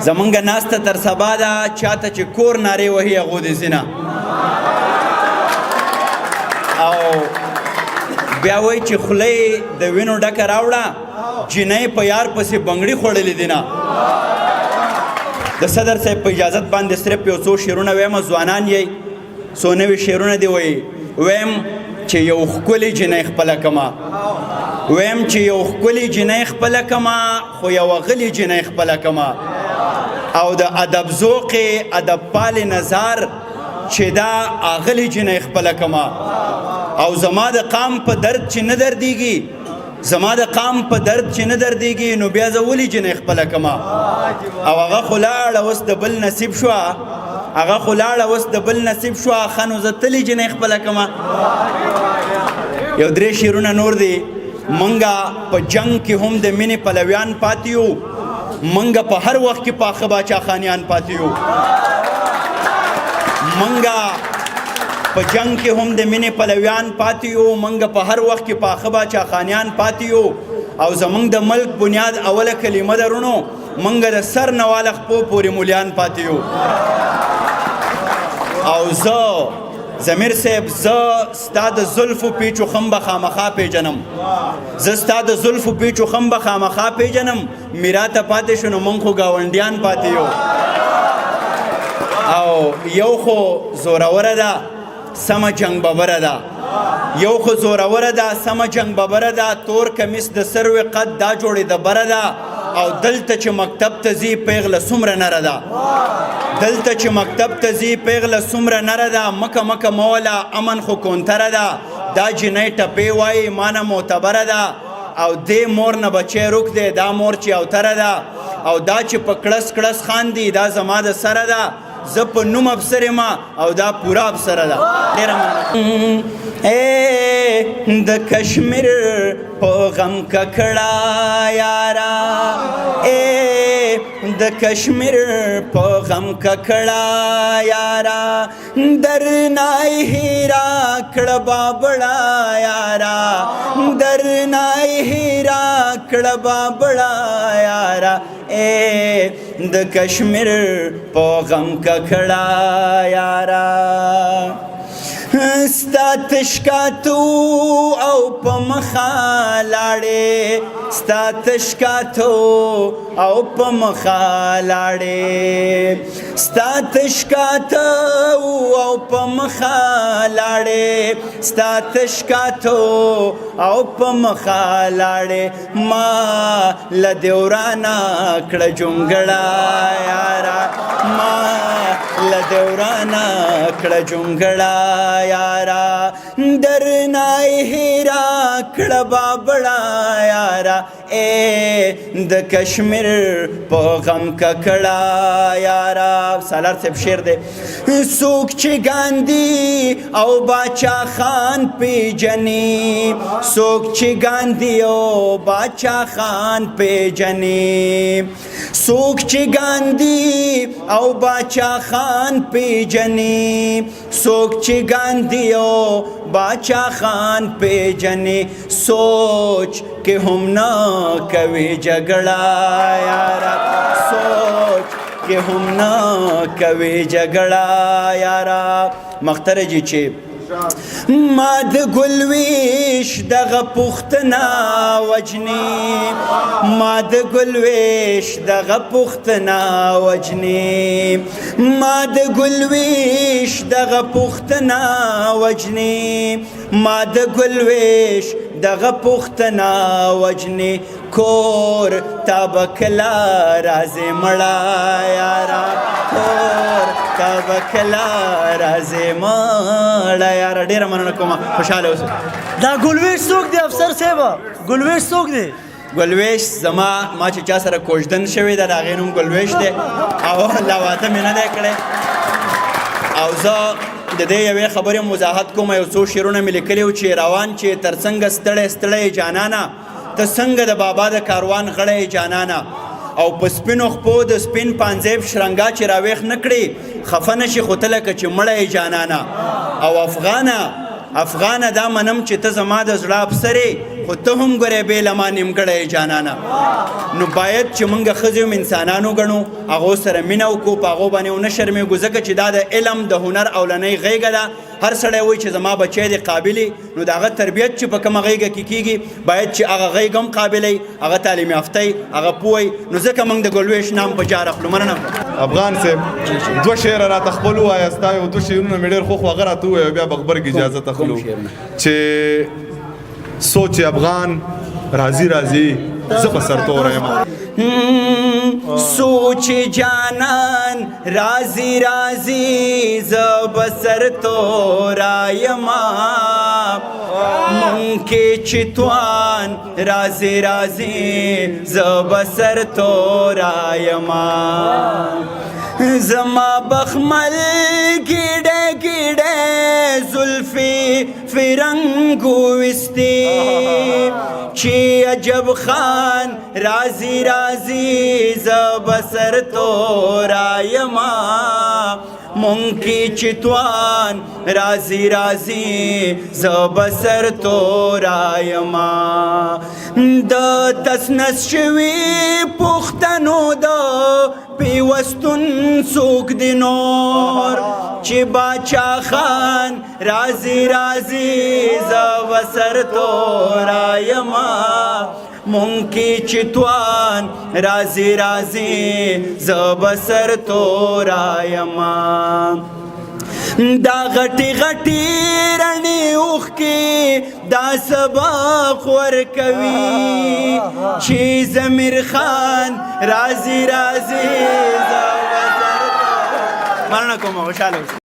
زمونږ ناسته تر سبا ده چاته چې کور نارې وهي هغو دې ځینه او بیا وایي چې خوله یې د وینو ډکه راوړه جینۍ په یار پسې بنګړي خوړلې دي نه د صدر صاحب په اجازت باندې صرف یو څو شعرونه ویم ځوانان یې څو نوي شعرونه دي ویم چې یو ښکلې جینۍ خپله کما ویم چې یو ښکلې جینۍ خپله کما خو یوه غلې جینۍ خپله کما او د ادب ذوقې ادب پالې نظر چې دا اغلې جینۍ خپله کما او زما د قام په درد چې نه دردیږي زما د قام په درد چې نه دردیږي نو بیا زه ولې جینۍ خپله کما او هغه خو لاړه اوس د بل نصیب شوه هغه خو لاړه اوس د بل نصیب شوه ښه نو زه تلې جینۍ خپله کما یو درې شعرونه نور دي منګه په جنگ کې هم د مینې پلویان پاتې یو منګه په هر وخت کې پاخه باچا خانیان پاتې یو منګه په جنگ کې هم د مینې پلویان پاتې یو منګه په هر وخت کې پاخه باچا خانیان پاتې یو او زمونږ د ملک بنیاد اوله کلمه درونو منګه د سر نه واله خپو پورې مولیان پاتې یو او زه ضمیر صاحب زه ستا د زلفو پیچو خم به خامخا پیژنم زه ستا د زلفو پیچو خم به خامخا پیژنم میراته پاتې شو نو موږ خو ګاونډیان پاتې یو او یو خو زوروره ده سمه جنگ ببره ده یو خو زوروره ده سمه جنگ ببره ده تور کمیس د سروې قد دا جوړې د بره ده او دلته چې مکتب ته ځي پیغله څومره نره ده دلته چې مکتب ته ځي پیغله څومره نره ده مکه مکه موله امن خو کونتره ده دا جینۍ ټپې وایي مانه معتبره ده او دې مور نه بچی روک دی دا مور چې اوتره ده او دا چې په کړس کړس خاندي دا زما د سره ده زه په نوم افسر یم او دا پوره افسره ده ډېره د کشمیر په غم ککړه یاره د کشمیر په غم ککړه یاره درنای هیرا کړه بابړه یاره درنای هیرا کړه بابړه یاره د کشمیر په غم ککړه یاره ستا تشکاتو او په مخه لاړې ستا تشکاتو او په مخه لاړې ستا تشکاتو او په مخه لاړې ستا تشکاتو او په مخه لاړې ما له دې ورانه کړه جونګړه یاره ما له دې ورانه کړه جونګړه یارا درنای هیرا کړه بابړه یارا د کشمیر په غم ککړه یارا سالار صاحب شعر دی څوک چې ګاندي او باچا خان پیجنی څوک چې ګاندي او باچا خان پیجنی څوک چې ګاندي او باچا خان پیجنی څوک چې ګاندي او باچا خان پیجنی سوچ کې هم نه کوي جګړه یارا سوچ کې هم نه کوي جګړه یارا مخترجی چې ما د ګلویش دغه پوښتنه وجني ما د ګلویش دغه پوښتنه وجني ما د ګلویش دغه پوښتنه وجني ما د ګلویش دغه پوښتنه وجني کور تا به کله راځې مړه یاره کور تا به کله راځې مړه یاره ډېره مننه کومه خوشحاله اوسئ دا ګلویش څوک دی افسر صاحبه ګلویش څوک دی ګلویش زما ما چې چا سره کوژدن شوی ده د هغې نوم ګلویش دی او لا واده مې نه دی کړی او زه د دې یوې خبرې وضاحت کوم یو څو شعرونه مې لیکلي وو چې روان چې تر څنګه ستړی ستړی جانانه ته څنګه د بابا د کاروان غړی جانانه او په سپینو خپو د سپین پانزیب شرنګا چې راویښ نه کړي خفه نشي خو ته لکه چې مړی جانانه او افغانه دا منم چې ته زما د زړه افسرې خو ته هم ګورې بې له ما نیمګړی جانانه نو باید چې موږ ښځې هم انسانان وګڼو هغو سره مینه وکړو په هغو باندې ونه شرمېږو ځکه چې دا د علم د هنر اولنۍ غېږه ده هر سړی وایي چې زما بچی دی قابلي نو د هغه تربیت چې په کومه غېږه کې کېږي باید چې هغه غېږ هم قابلی هغه تعلیم یافتی هغه پوهی نو ځکه موږ د ګلویش نام په جار اخلو مننه افغان صاحب دوه شعره راته خپل ووایه ستا یو دوه شعرونه مې ډېر خوښ هغه راته ووایه بیا به غبرګ اجازه اخلو چې سوچ افغان راځي راځي زه په سرتوره یم سوچ جانان رازی رازی زبسر تو رایما منکه چتوان رازی رازی زبسر تو رایما زما بخمل گیڑے گیڑے زلفی فرنگو وستی چی عجب خان رازی رازی زبسر تو رایما منکی چتوان رازی رازی زبسر تو رایما د تسنس شوی پختنو د پیوستون سوک دی نور چی باچا خان رازی رازی زبسر تو رایما منکی چتوان رازی رازی زبسر تو رایما دا غټي غټي رڼې اوښکې دا سبق ورکوي چې ضمیر خان رازي رازي مننه کوم خوشحاله اوسئ